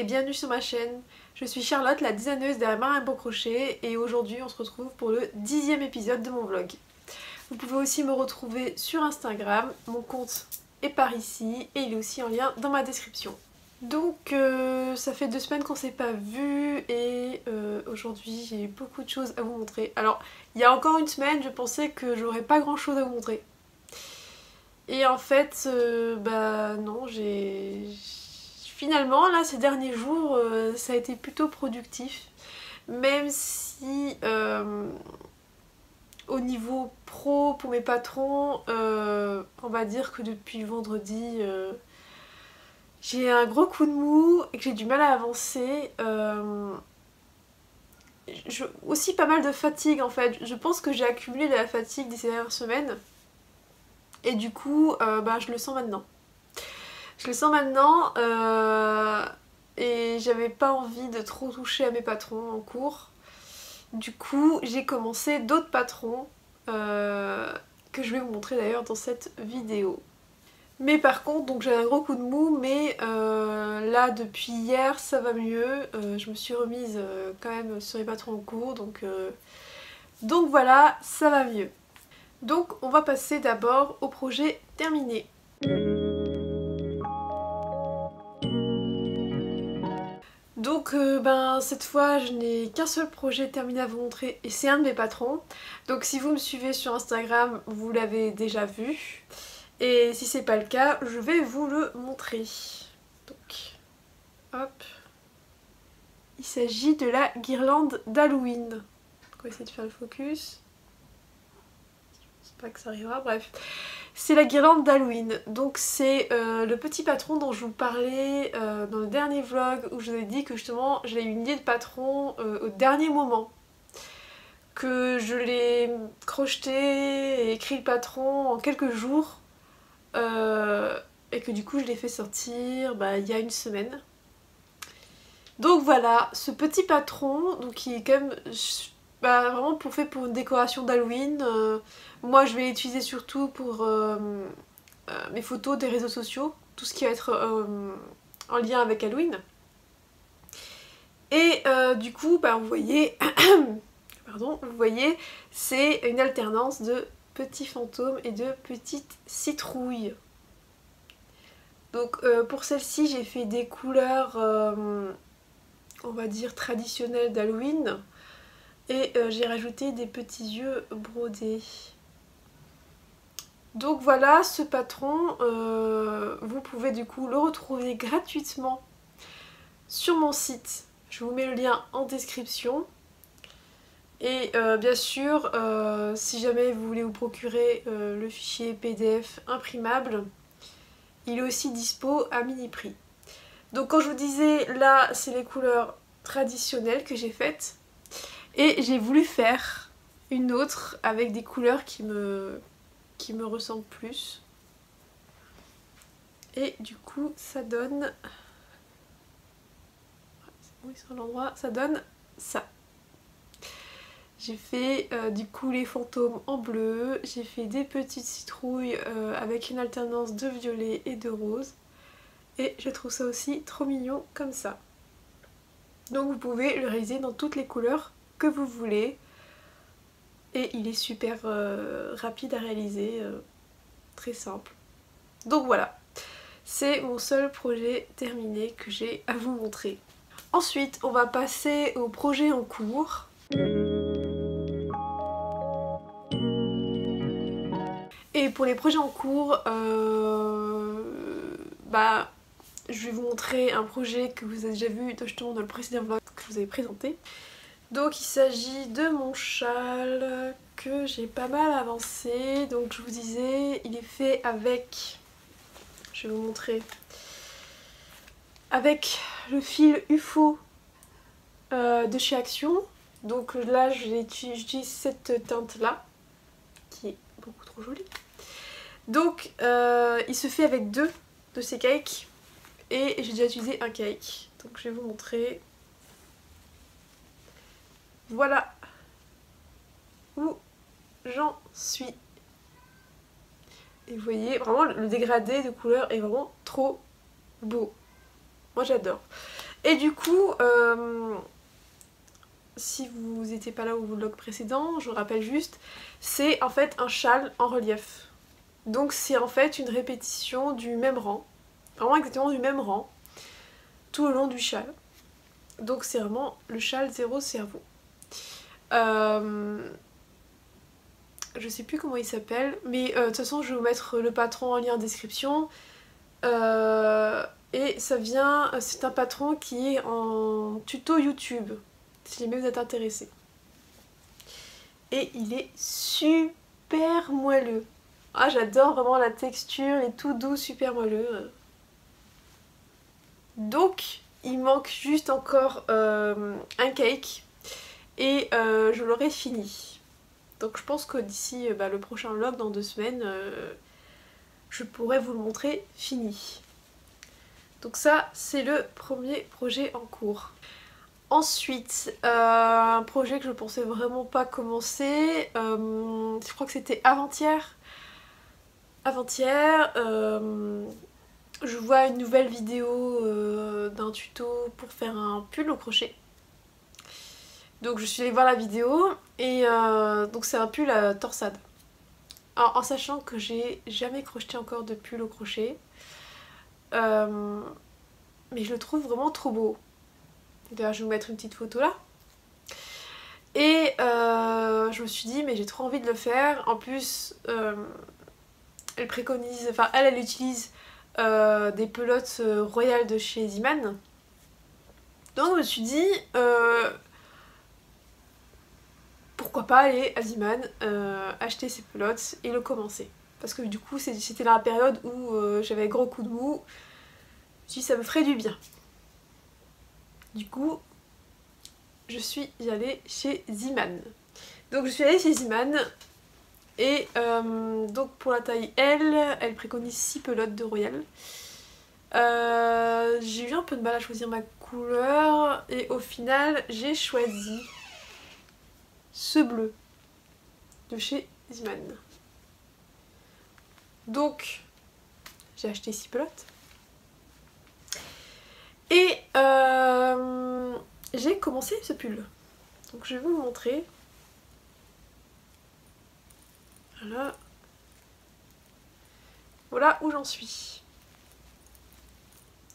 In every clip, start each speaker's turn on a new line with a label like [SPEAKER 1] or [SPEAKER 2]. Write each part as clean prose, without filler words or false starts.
[SPEAKER 1] et bienvenue sur ma chaîne. Je suis Charlotte, la designeuse derrière Marin Beau Crochet et aujourd'hui on se retrouve pour le 10e épisode de mon vlog. Vous pouvez aussi me retrouver sur Instagram, mon compte est par ici et il est aussi en lien dans ma description. Donc ça fait 2 semaines qu'on s'est pas vu et aujourd'hui j'ai beaucoup de choses à vous montrer. Alors il y a encore une semaine je pensais que j'aurais pas grand chose à vous montrer. Et en fait, bah non, finalement, là, ces derniers jours, ça a été plutôt productif. Même si, au niveau pro, pour mes patrons, on va dire que depuis vendredi, j'ai un gros coup de mou et que j'ai du mal à avancer. Aussi pas mal de fatigue, en fait. Je pense que j'ai accumulé de la fatigue ces dernières semaines. Et du coup, bah, je le sens maintenant. Je le sens maintenant et j'avais pas envie de trop toucher à mes patrons en cours. Du coup, j'ai commencé d'autres patrons que je vais vous montrer d'ailleurs dans cette vidéo. Mais par contre, donc j'ai un gros coup de mou, mais là depuis hier ça va mieux. Je me suis remise quand même sur les patrons en cours, donc voilà, ça va mieux. Donc on va passer d'abord au projet terminé. Donc cette fois je n'ai qu'un seul projet terminé à vous montrer et c'est un de mes patrons. Donc si vous me suivez sur Instagram, vous l'avez déjà vu. Et si c'est pas le cas, je vais vous le montrer. Donc, hop. Il s'agit de la guirlande d'Halloween. On va essayer de faire le focus. Je pense pas que ça arrivera, bref. C'est la guirlande d'Halloween. Donc c'est le petit patron dont je vous parlais dans le dernier vlog où je vous ai dit que justement j'ai eu une idée de patron au dernier moment. Que je l'ai crocheté et écrit le patron en quelques jours. Et que du coup je l'ai fait sortir il y a une semaine. Donc voilà, ce petit patron, donc qui est quand même vraiment fait pour une décoration d'Halloween. Moi je vais l'utiliser surtout pour mes photos des réseaux sociaux, tout ce qui va être en lien avec Halloween. Et du coup, vous voyez, pardon, vous voyez, c'est une alternance de petits fantômes et de petites citrouilles. Donc pour celle-ci, j'ai fait des couleurs, on va dire, traditionnelles d'Halloween. Et j'ai rajouté des petits yeux brodés. Donc voilà, ce patron, vous pouvez du coup le retrouver gratuitement sur mon site. Je vous mets le lien en description. Et bien sûr, si jamais vous voulez vous procurer le fichier PDF imprimable, il est aussi dispo à mini prix. Donc quand je vous disais, là c'est les couleurs traditionnelles que j'ai faites. Et j'ai voulu faire une autre avec des couleurs qui me ressemblent plus. Et du coup ça donne... Oui, sur l'endroit, ça donne ça. J'ai fait du coup les fantômes en bleu, j'ai fait des petites citrouilles avec une alternance de violet et de rose. Et je trouve ça aussi trop mignon comme ça. Donc vous pouvez le réaliser dans toutes les couleurs que vous voulez. Et il est super rapide à réaliser, très simple. Donc voilà, c'est mon seul projet terminé que j'ai à vous montrer. Ensuite, on va passer au projet en cours. Et pour les projets en cours, je vais vous montrer un projet que vous avez déjà vu justement dans le précédent vlog que je vous avais présenté. Donc il s'agit de mon châle que j'ai pas mal avancé. Donc je vous disais, il est fait avec, je vais vous montrer, avec le fil UFO de chez Action. Donc là j'utilise cette teinte là, qui est beaucoup trop jolie. Donc il se fait avec 2 de ces cakes et j'ai déjà utilisé un cake. Donc je vais vous montrer. Voilà où j'en suis. Et vous voyez, vraiment le dégradé de couleur est vraiment trop beau. Moi j'adore. Et du coup, si vous n'étiez pas là au vlog précédent, je vous rappelle juste, c'est en fait un châle en relief. Donc c'est en fait une répétition du même rang, vraiment exactement du même rang, tout le long du châle. Donc c'est vraiment le châle zéro cerveau. Je sais plus comment il s'appelle, mais de toute façon je vais vous mettre le patron en lien en description. Et ça vient, c'est un patron qui est en tuto YouTube, si jamais vous êtes intéressé. Et il est super moelleux. Ah, j'adore vraiment la texture, il est tout doux, super moelleux. Donc il manque juste encore un cake et je l'aurai fini. Donc je pense que d'ici le prochain vlog dans 2 semaines, je pourrai vous le montrer fini. Donc ça c'est le premier projet en cours. Ensuite, un projet que je pensais vraiment pas commencer, je crois que c'était avant-hier. Avant-hier, je vois une nouvelle vidéo d'un tuto pour faire un pull au crochet. Donc je suis allée voir la vidéo et donc c'est un pull à torsade. Alors, en sachant que j'ai jamais crocheté encore de pull au crochet, mais je le trouve vraiment trop beau. D'ailleurs je vais vous mettre une petite photo là. Et je me suis dit mais j'ai trop envie de le faire. En plus elle préconise, enfin elle utilise des pelotes royales de chez Ziman. Donc je me suis dit pourquoi pas aller à Ziman, acheter ces pelotes et le commencer. Parce que du coup c'était la période où j'avais gros coup de mou. Je me suis dit ça me ferait du bien. Du coup je suis allée chez Ziman. Donc je suis allée chez Ziman et donc pour la taille L, elle préconise 6 pelotes de Royal. J'ai eu un peu de mal à choisir ma couleur et au final j'ai choisi ce bleu de chez Ziman. Donc j'ai acheté 6 pelotes et j'ai commencé ce pull. Donc je vais vous le montrer. Voilà. Voilà où j'en suis.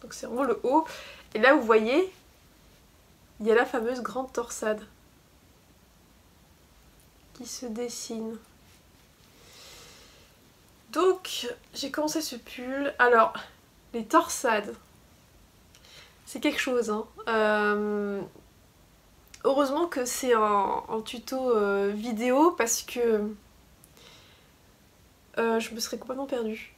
[SPEAKER 1] Donc c'est vraiment le haut. Et là vous voyez, il y a la fameuse grande torsade qui se dessine. Donc j'ai commencé ce pull. Alors les torsades, c'est quelque chose hein. Heureusement que c'est en tuto vidéo parce que je me serais complètement perdue.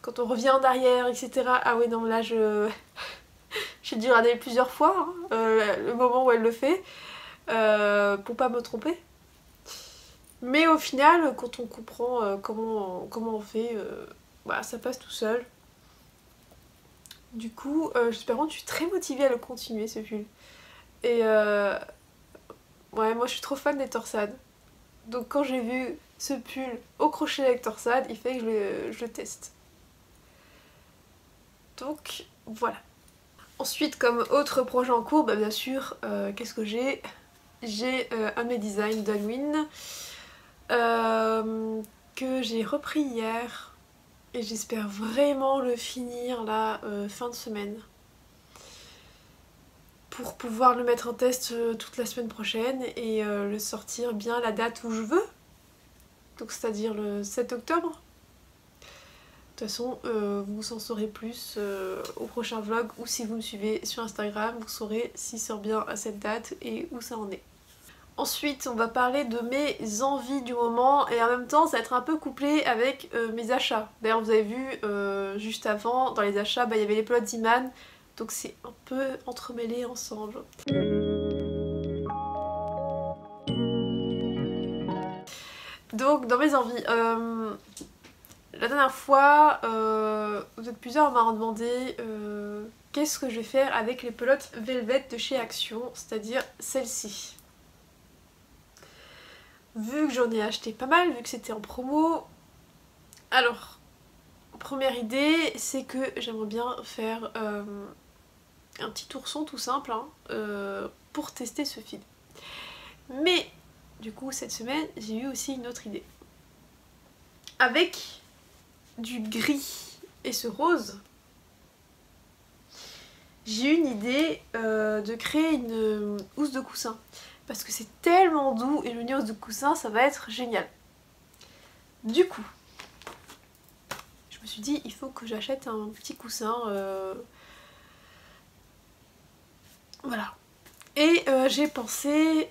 [SPEAKER 1] Quand on revient en arrière, etc. Ah ouais non là j'ai dû regarder plusieurs fois hein, le moment où elle le fait pour pas me tromper. Mais au final, quand on comprend comment on fait, ça passe tout seul. Du coup, j'espère vraiment que je suis très motivée à le continuer ce pull. Et ouais, moi je suis trop fan des torsades. Donc quand j'ai vu ce pull au crochet avec torsade, il fait que je le teste. Donc voilà. Ensuite, comme autre projet en cours, bien sûr, qu'est-ce que j'ai? J'ai un de mes designs d'Halloween que j'ai repris hier et j'espère vraiment le finir là fin de semaine pour pouvoir le mettre en test toute la semaine prochaine et le sortir bien à la date où je veux, donc c'est-à-dire le 7 octobre. De toute façon vous en saurez plus au prochain vlog ou si vous me suivez sur Instagram vous saurez s'il sort bien à cette date et où ça en est. Ensuite on va parler de mes envies du moment et en même temps ça va être un peu couplé avec mes achats. D'ailleurs vous avez vu juste avant dans les achats il y avait les pelotes Ziman, donc c'est un peu entremêlé ensemble. Donc dans mes envies, la dernière fois vous êtes plusieurs à m'avoir demandé qu'est-ce que je vais faire avec les pelotes Velvet de chez Action, c'est-à-dire celle-ci. Vu que j'en ai acheté pas mal, vu que c'était en promo, alors première idée c'est que j'aimerais bien faire un petit ourson tout simple hein, pour tester ce fil. Mais du coup cette semaine j'ai eu aussi une autre idée. Avec du gris et ce rose, j'ai eu une idée de créer une housse de coussin. Parce que c'est tellement doux et une housse de coussin ça va être génial. Du coup, je me suis dit il faut que j'achète un petit coussin. Voilà. Et j'ai pensé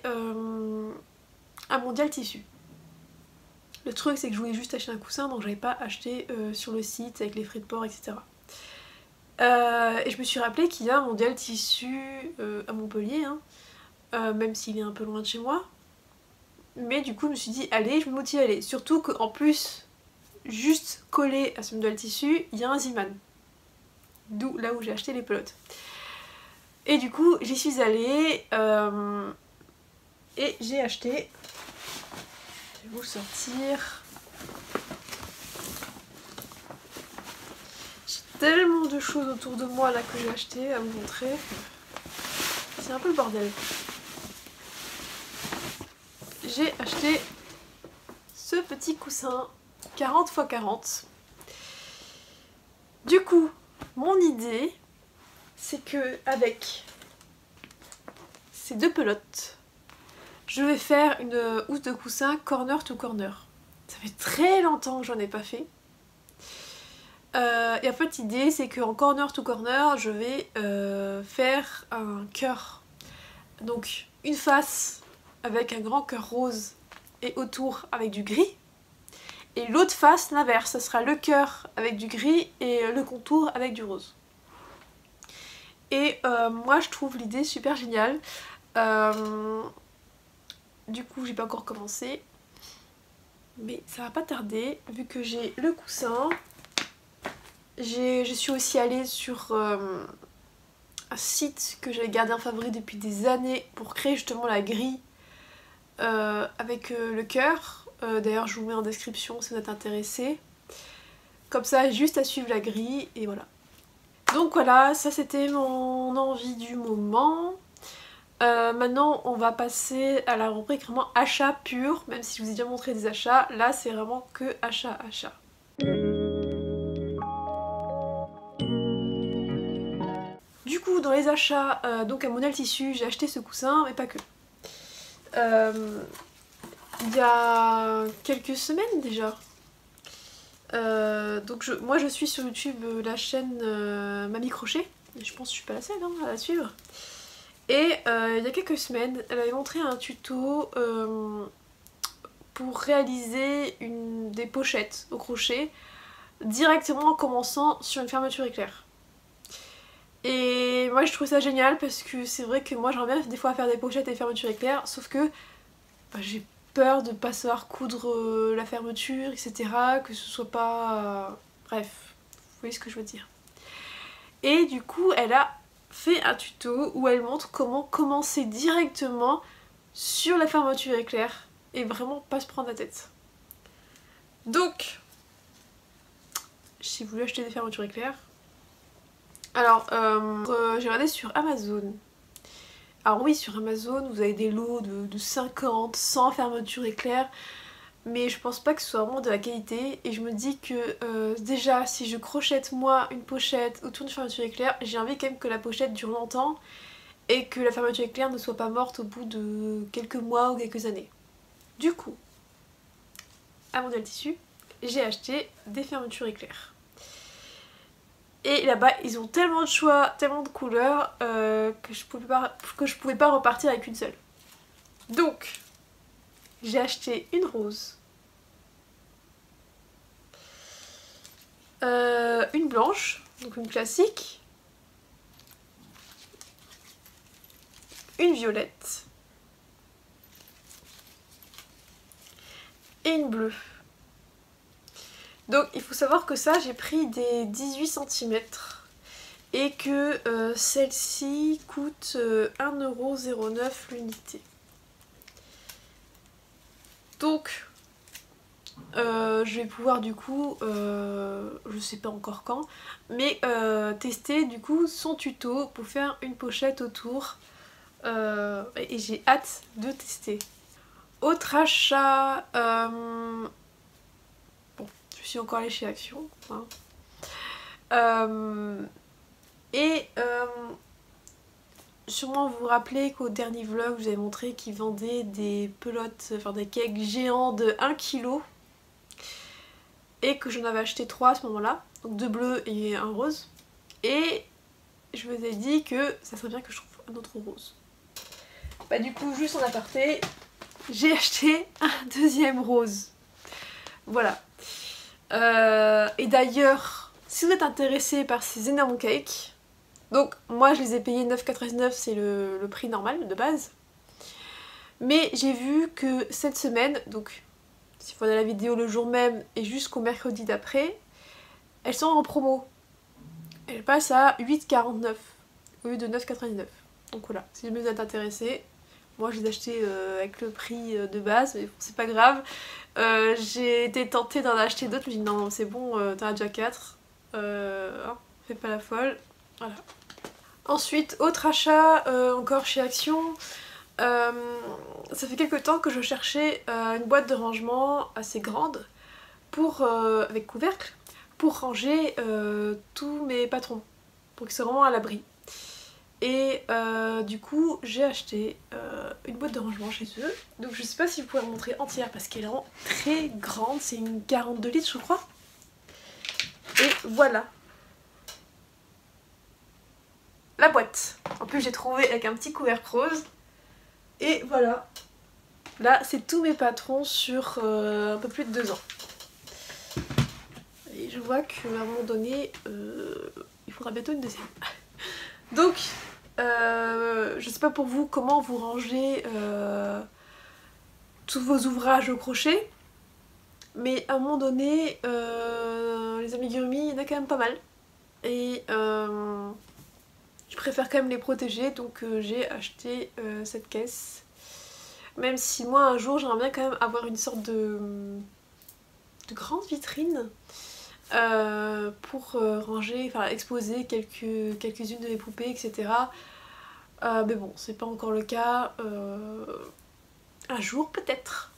[SPEAKER 1] à Mondial Tissu. Le truc c'est que je voulais juste acheter un coussin donc j'avais pas acheté sur le site avec les frais de port etc. Et je me suis rappelé qu'il y a un Mondial Tissu à Montpellier, hein, même s'il est un peu loin de chez moi. Mais du coup je me suis dit allez, je me motive à aller. Surtout qu'en plus, juste collé à ce Mondial Tissu, il y a un Ziman. D'où là où j'ai acheté les pelotes. Et du coup j'y suis allée et j'ai acheté, je vais vous le sortir, j'ai tellement de choses autour de moi là que j'ai acheté à vous montrer, c'est un peu le bordel. J'ai acheté ce petit coussin 40 x 40. Du coup mon idée c'est que avec ces deux pelotes, je vais faire une housse de coussin corner to corner. Ça fait très longtemps que j'en ai pas fait. Et en fait l'idée c'est qu'en corner to corner je vais faire un cœur. Donc une face avec un grand cœur rose et autour avec du gris. Et l'autre face l'inverse, ça sera le cœur avec du gris et le contour avec du rose. Et moi je trouve l'idée super géniale. Du coup j'ai pas encore commencé. Mais ça va pas tarder vu que j'ai le coussin. Je suis aussi allée sur un site que j'avais gardé en favori depuis des années pour créer justement la grille avec le cœur. D'ailleurs je vous mets en description si vous êtes intéressé. Comme ça juste à suivre la grille et voilà. Donc voilà, ça c'était mon envie du moment. Maintenant on va passer à la rubrique vraiment achat pur, même si je vous ai déjà montré des achats, là c'est vraiment que achat. Du coup dans les achats, donc à Mondial Tissu j'ai acheté ce coussin, mais pas que. Il y a quelques semaines déjà. Donc moi je suis sur YouTube la chaîne Mamie Crochet, je pense que je suis pas la seule hein, à la suivre. Et il y a quelques semaines elle avait montré un tuto pour réaliser des pochettes au crochet directement en commençant sur une fermeture éclair. Et moi je trouve ça génial parce que c'est vrai que moi j'aimerais bien des fois faire des pochettes et fermetures éclair, sauf que j'ai peur de pas savoir coudre la fermeture, etc. Que ce soit pas... bref, vous voyez ce que je veux dire. Et du coup elle a fait un tuto où elle montre comment commencer directement sur la fermeture éclair et vraiment pas se prendre la tête. Donc j'ai voulu acheter des fermetures éclair. Alors j'ai regardé sur Amazon. Alors oui, sur Amazon vous avez des lots de 50, 100 fermetures éclair, mais je pense pas que ce soit vraiment de la qualité. Et je me dis que déjà si je crochette moi une pochette autour d'une fermeture éclair, j'ai envie quand même que la pochette dure longtemps et que la fermeture éclair ne soit pas morte au bout de quelques mois ou quelques années. Du coup, à Mondial Tissu, j'ai acheté des fermetures éclair. Et là-bas, ils ont tellement de choix, tellement de couleurs que je pouvais pas repartir avec une seule. Donc, j'ai acheté une rose, une blanche, donc une classique, une violette et une bleue. Donc il faut savoir que ça j'ai pris des 18 cm et que celle-ci coûte 1,09€ l'unité. Donc je vais pouvoir du coup, je sais pas encore quand, mais tester du coup son tuto pour faire une pochette autour. Et j'ai hâte de tester. Autre achat, bon, je suis encore allée chez Action, hein. Et sûrement vous vous rappelez qu'au dernier vlog je vous avais montré qu'ils vendaient des pelotes, enfin des cakes géants de 1 kg et que j'en avais acheté 3 à ce moment là, donc 2 bleus et un rose, et je vous ai dit que ça serait bien que je trouve un autre rose. Bah du coup juste en aparté, j'ai acheté un deuxième rose, voilà. Et d'ailleurs si vous êtes intéressé par ces énormes cakes, donc moi je les ai payés 9,99€, c'est le prix normal de base. Mais j'ai vu que cette semaine, donc s'il faut regarder la vidéo le jour même et jusqu'au mercredi d'après, elles sont en promo. Elles passent à 8,49€ au lieu de 9,99€. Donc voilà, si vous êtes intéressé, moi je les ai achetés avec le prix de base, mais c'est pas grave. J'ai été tentée d'en acheter d'autres, je me dis non c'est bon, t'en as déjà 4. Fais pas la folle. Voilà. Ensuite, autre achat, encore chez Action. Ça fait quelques temps que je cherchais une boîte de rangement assez grande pour, avec couvercle pour ranger tous mes patrons, pour qu'ils soient vraiment à l'abri. Et du coup j'ai acheté une boîte de rangement chez eux. Donc je sais pas si vous pouvez la montrer entière parce qu'elle est vraiment très grande, c'est une 42 litres je crois. Et voilà la boîte. En plus j'ai trouvé avec un petit couvercle rose. Et voilà. Là c'est tous mes patrons sur un peu plus de 2 ans. Et je vois qu'à un moment donné il faudra bientôt une deuxième. Donc je sais pas pour vous comment vous rangez tous vos ouvrages au crochet, mais à un moment donné les amigurumi il y en a quand même pas mal et je préfère quand même les protéger, donc j'ai acheté cette caisse, même si moi un jour j'aimerais bien quand même avoir une sorte de grande vitrine pour ranger, enfin exposer quelques-unes de mes poupées, etc. Mais bon, c'est pas encore le cas. Un jour peut-être.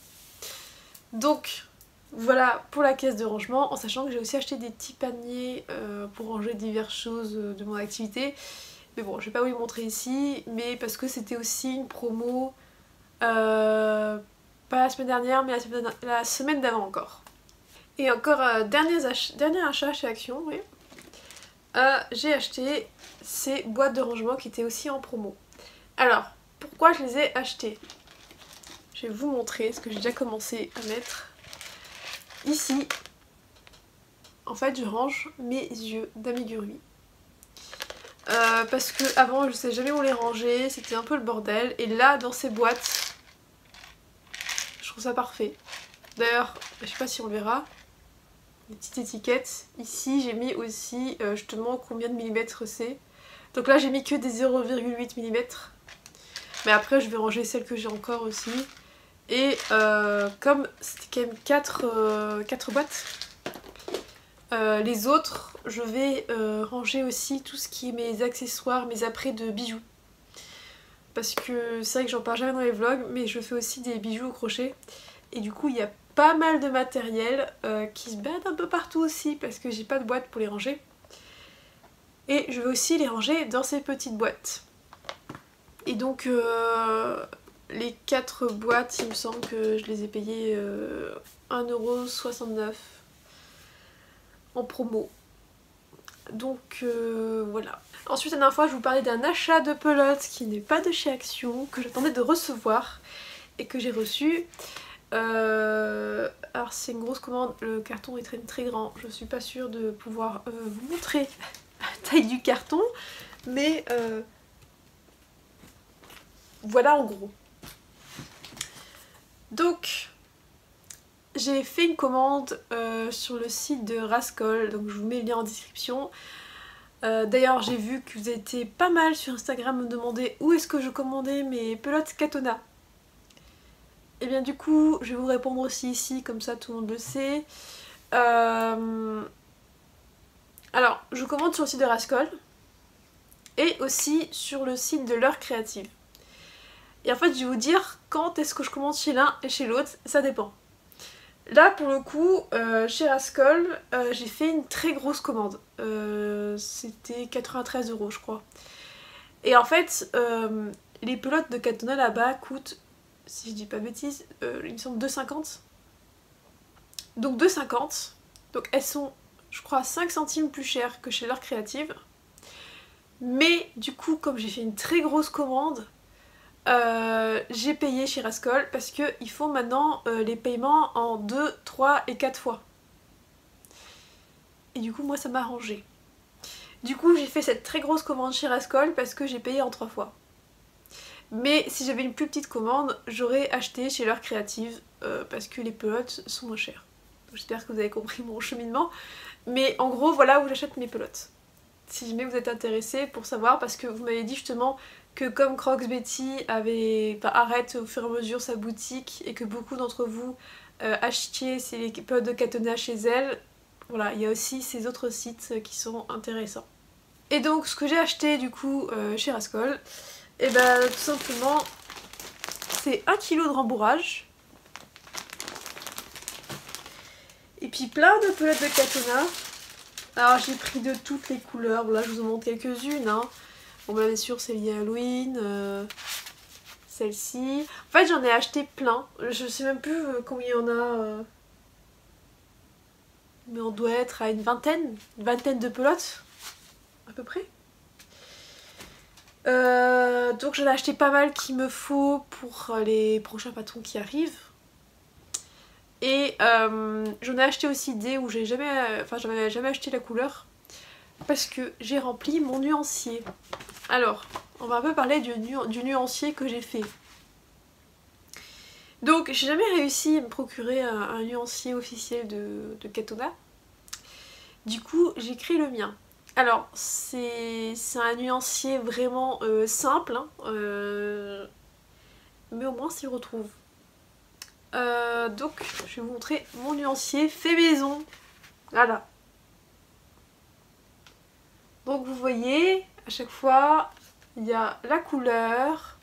[SPEAKER 1] Donc voilà pour la caisse de rangement, en sachant que j'ai aussi acheté des petits paniers pour ranger diverses choses de mon activité. Mais bon, je vais pas vous les montrer ici, mais parce que c'était aussi une promo, pas la semaine dernière, mais la semaine d'avant encore. Et encore, dernier achat chez Action, oui. J'ai acheté ces boîtes de rangement qui étaient aussi en promo. Alors, pourquoi je les ai achetées? Je vais vous montrer ce que j'ai déjà commencé à mettre. Ici, en fait, je range mes yeux d'amigurumi. Parce que avant, je sais jamais où les ranger, c'était un peu le bordel. Et là, dans ces boîtes, je trouve ça parfait. D'ailleurs, je sais pas si on le verra, des petites étiquettes. Ici, j'ai mis aussi justement combien de millimètres c'est. Donc là, j'ai mis que des 0,8 mm. Mais après, je vais ranger celles que j'ai encore aussi. Et comme c'était quand même 4 boîtes, les autres, je vais ranger aussi tout ce qui est mes accessoires, mes apprêts de bijoux. Parce que c'est vrai que j'en parle jamais dans les vlogs, mais je fais aussi des bijoux au crochet. Et du coup, il y a pas mal de matériel qui se balade un peu partout aussi, parce que j'ai pas de boîte pour les ranger. Et je vais aussi les ranger dans ces petites boîtes. Et donc les 4 boîtes, il me semble que je les ai payées 1,69€ en promo. Donc voilà. Ensuite la dernière fois je vous parlais d'un achat de pelote qui n'est pas de chez Action, que j'attendais de recevoir et que j'ai reçu. Alors c'est une grosse commande, le carton est très, très grand, je suis pas sûre de pouvoir vous montrer la taille du carton, mais voilà en gros. Donc j'ai fait une commande sur le site de Rascol, donc je vous mets le lien en description. D'ailleurs j'ai vu que vous étiez pas mal sur Instagram me demander où est-ce que je commandais mes pelotes Katona. Et bien du coup, je vais vous répondre aussi ici, comme ça tout le monde le sait. Alors, je commande sur le site de Rascol et aussi sur le site de L'Heure Créative. Et en fait, je vais vous dire quand est-ce que je commande chez l'un et chez l'autre, ça dépend. Là, pour le coup, chez Rascol, j'ai fait une très grosse commande. C'était 93 € je crois. Et en fait, les pelotes de Katona là-bas coûtent, si je dis pas de bêtises, il me semble 2,50. Donc 2,50. Donc elles sont, je crois, 5 centimes plus chères que chez L'Heure Créative. Mais du coup, comme j'ai fait une très grosse commande, j'ai payé chez Rascol parce qu'ils font maintenant les paiements en 2, 3 et 4 fois. Et du coup, moi, ça m'a arrangé. Du coup, j'ai fait cette très grosse commande chez Rascol parce que j'ai payé en 3 fois. Mais si j'avais une plus petite commande, j'aurais acheté chez L'Heure Créative parce que les pelotes sont moins chères. J'espère que vous avez compris mon cheminement. Mais en gros, voilà où j'achète mes pelotes. Si jamais vous êtes intéressé pour savoir, parce que vous m'avez dit justement que comme Crocs Betty arrête au fur et à mesure sa boutique et que beaucoup d'entre vous achetiez les pelotes de Katona chez elle, voilà, il y a aussi ces autres sites qui sont intéressants. Et donc ce que j'ai acheté du coup chez Rascol, et ben tout simplement c'est 1 kg de rembourrage. Et puis plein de pelotes de Katona. Alors j'ai pris de toutes les couleurs, là je vous en montre quelques-unes. Hein. Bon bah bien sûr c'est lié à Halloween, celle-ci. En fait j'en ai acheté plein, je sais même plus combien il y en a. Mais on doit être à une vingtaine de pelotes, à peu près. Donc j'en ai acheté pas mal qu'il me faut pour les prochains patrons qui arrivent. Et j'en ai acheté aussi des où j'avais jamais acheté la couleur parce que j'ai rempli mon nuancier. Alors, on va un peu parler du nuancier que j'ai fait. Donc, j'ai jamais réussi à me procurer un nuancier officiel de Katona. Du coup, j'ai créé le mien. Alors, c'est un nuancier vraiment simple, hein, mais au moins s'y retrouve. Donc je vais vous montrer mon nuancier fait maison. Voilà. Donc vous voyez, à chaque fois, il y a la couleur.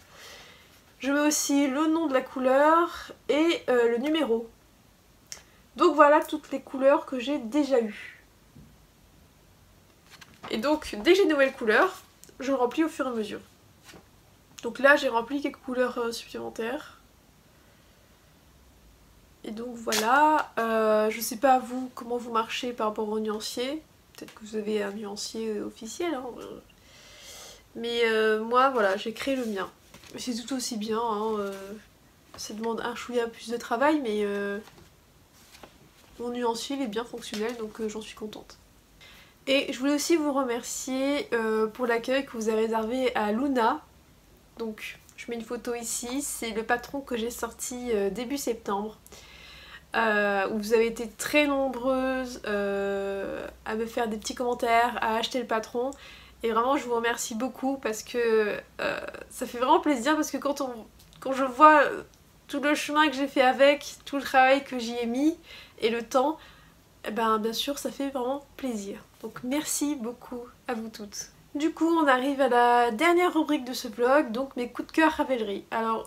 [SPEAKER 1] Je mets aussi le nom de la couleur et le numéro. Donc voilà toutes les couleurs que j'ai déjà eues. Et donc dès que j'ai une nouvelle couleur, je remplis au fur et à mesure. Donc là j'ai rempli quelques couleurs supplémentaires. Et donc voilà, je sais pas vous comment vous marchez par rapport au nuancier. Peut-être que vous avez un nuancier officiel. Hein. Mais moi voilà, j'ai créé le mien. C'est tout aussi bien. Hein, ça demande un chouïa plus de travail, mais mon nuancier il est bien fonctionnel, donc j'en suis contente. Et je voulais aussi vous remercier pour l'accueil que vous avez réservé à Luna. Donc je mets une photo ici, c'est le patron que j'ai sorti début septembre. Où vous avez été très nombreuses à me faire des petits commentaires, à acheter le patron. Et vraiment je vous remercie beaucoup parce que ça fait vraiment plaisir, parce que quand je vois tout le chemin que j'ai fait avec, tout le travail que j'y ai mis et le temps, eh ben bien sûr ça fait vraiment plaisir. Donc merci beaucoup à vous toutes. Du coup on arrive à la dernière rubrique de ce vlog, donc mes coups de cœur Ravelry. Alors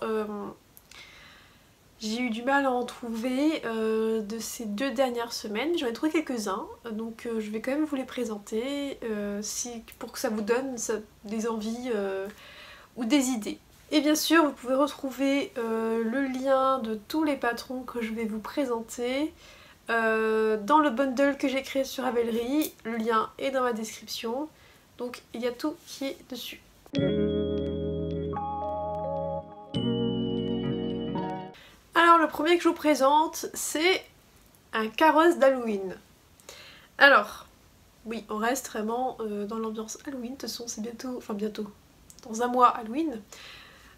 [SPEAKER 1] j'ai eu du mal à en trouver de ces 2 dernières semaines. J'en ai trouvé quelques-uns, donc je vais quand même vous les présenter pour que ça vous donne des envies ou des idées. Et bien sûr, vous pouvez retrouver le lien de tous les patrons que je vais vous présenter dans le bundle que j'ai créé sur Ravelry. Le lien est dans ma description, donc il y a tout qui est dessus. Alors le premier que je vous présente, c'est un carrosse d'Halloween. Alors, oui, on reste vraiment dans l'ambiance Halloween, de toute façon c'est bientôt, dans un mois Halloween.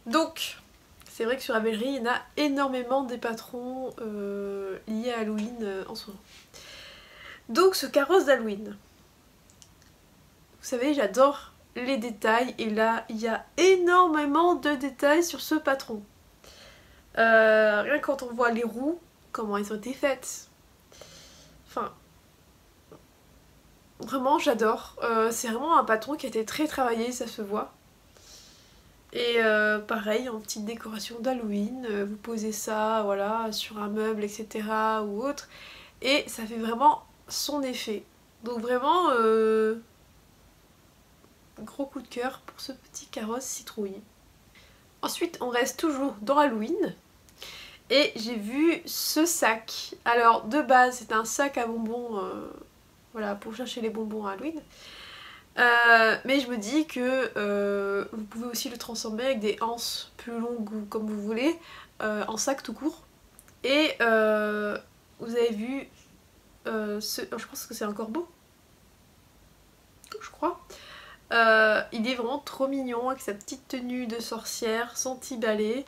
[SPEAKER 1] Donc, c'est vrai que sur Ravelry, il y en a énormément des patrons liés à Halloween en ce moment. Donc ce carrosse d'Halloween, vous savez, j'adore les détails, et là, il y a énormément de détails sur ce patron. Rien que quand on voit les roues, comment elles ont été faites. Enfin, vraiment j'adore. C'est vraiment un patron qui a été très travaillé, ça se voit. Et pareil, en petite décoration d'Halloween, vous posez ça, voilà, sur un meuble, etc. ou autre. Et ça fait vraiment son effet. Donc vraiment, gros coup de cœur pour ce petit carrosse citrouille. Ensuite, on reste toujours dans Halloween. Et j'ai vu ce sac. Alors, de base, c'est un sac à bonbons, voilà, pour chercher les bonbons à Halloween. Mais je me dis que vous pouvez aussi le transformer avec des anses plus longues ou comme vous voulez, en sac tout court. Et vous avez vu je pense que c'est un corbeau, je crois. Il est vraiment trop mignon avec sa petite tenue de sorcière, son petit balai.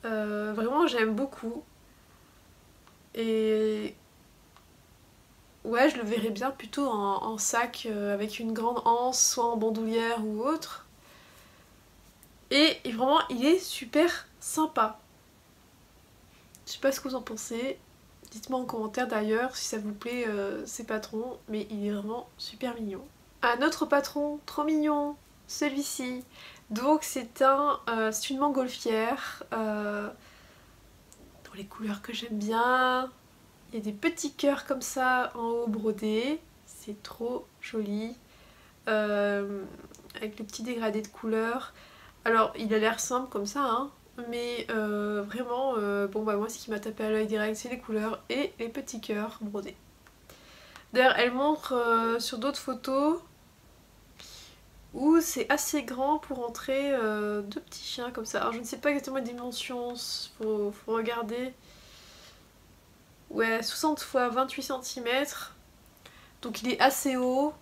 [SPEAKER 1] Vraiment j'aime beaucoup. Et ouais, je le verrais bien plutôt en sac avec une grande anse, soit en bandoulière ou autre. Et vraiment, il est super sympa. Je sais pas ce que vous en pensez. Dites-moi en commentaire d'ailleurs si ça vous plaît ces patrons, mais il est vraiment super mignon. Un autre patron trop mignon, celui-ci. Donc c'est une montgolfière dans les couleurs que j'aime bien. Il y a des petits cœurs comme ça en haut brodés, c'est trop joli. Avec le petit dégradé de couleurs. Alors il a l'air simple comme ça, hein, mais vraiment, bon bah moi ce qui m'a tapé à l'œil direct c'est les couleurs et les petits cœurs brodés. D'ailleurs elle montre sur d'autres photos où c'est assez grand pour entrer deux petits chiens comme ça. Alors je ne sais pas exactement les dimensions, faut regarder. Ouais, 60 x 28 cm, donc il est assez haut.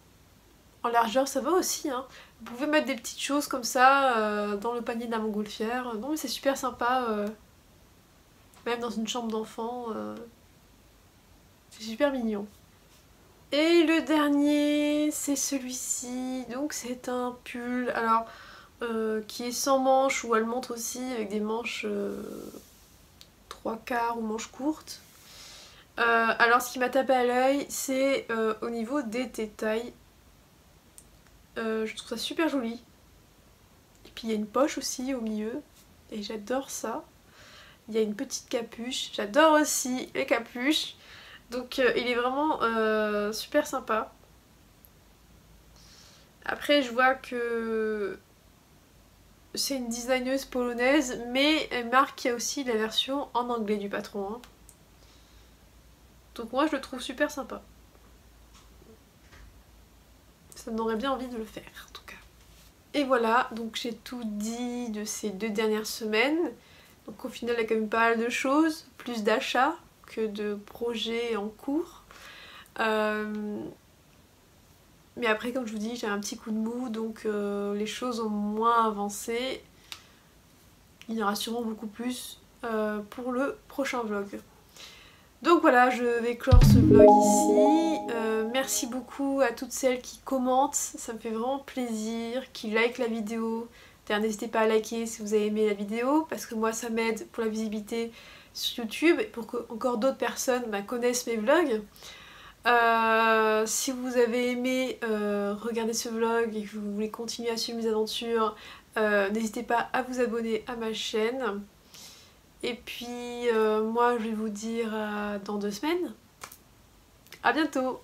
[SPEAKER 1] En largeur ça va aussi, hein. Vous pouvez mettre des petites choses comme ça dans le panier de la montgolfière. Non mais c'est super sympa, même dans une chambre d'enfant. C'est super mignon. Et le dernier, c'est celui-ci. Donc c'est un pull, alors qui est sans manches, ou elle montre aussi avec des manches 3/4 ou manches courtes. Alors ce qui m'a tapé à l'œil, c'est au niveau des détails. Je trouve ça super joli. Et puis il y a une poche aussi au milieu. Et j'adore ça. Il y a une petite capuche. J'adore aussi les capuches. Donc il est vraiment super sympa. Après je vois que c'est une designeuse polonaise. Mais elle marque qu'il y a aussi la version en anglais du patron. Hein. Donc moi je le trouve super sympa. Ça me donnerait bien envie de le faire en tout cas. Et voilà, donc j'ai tout dit de ces 2 dernières semaines. Donc au final il y a quand même pas mal de choses, plus d'achats que de projets en cours. Mais après comme je vous dis j'ai un petit coup de mou, donc les choses ont moins avancé. Il y en aura sûrement beaucoup plus pour le prochain vlog. Donc voilà, je vais clore ce vlog ici. Merci beaucoup à toutes celles qui commentent, ça me fait vraiment plaisir, qui likent la vidéo. D'ailleurs n'hésitez pas à liker si vous avez aimé la vidéo, parce que moi ça m'aide pour la visibilité sur YouTube et pour que encore d'autres personnes connaissent mes vlogs. Si vous avez aimé regarder ce vlog et que vous voulez continuer à suivre mes aventures, n'hésitez pas à vous abonner à ma chaîne. Et puis moi je vais vous dire dans 2 semaines. À bientôt!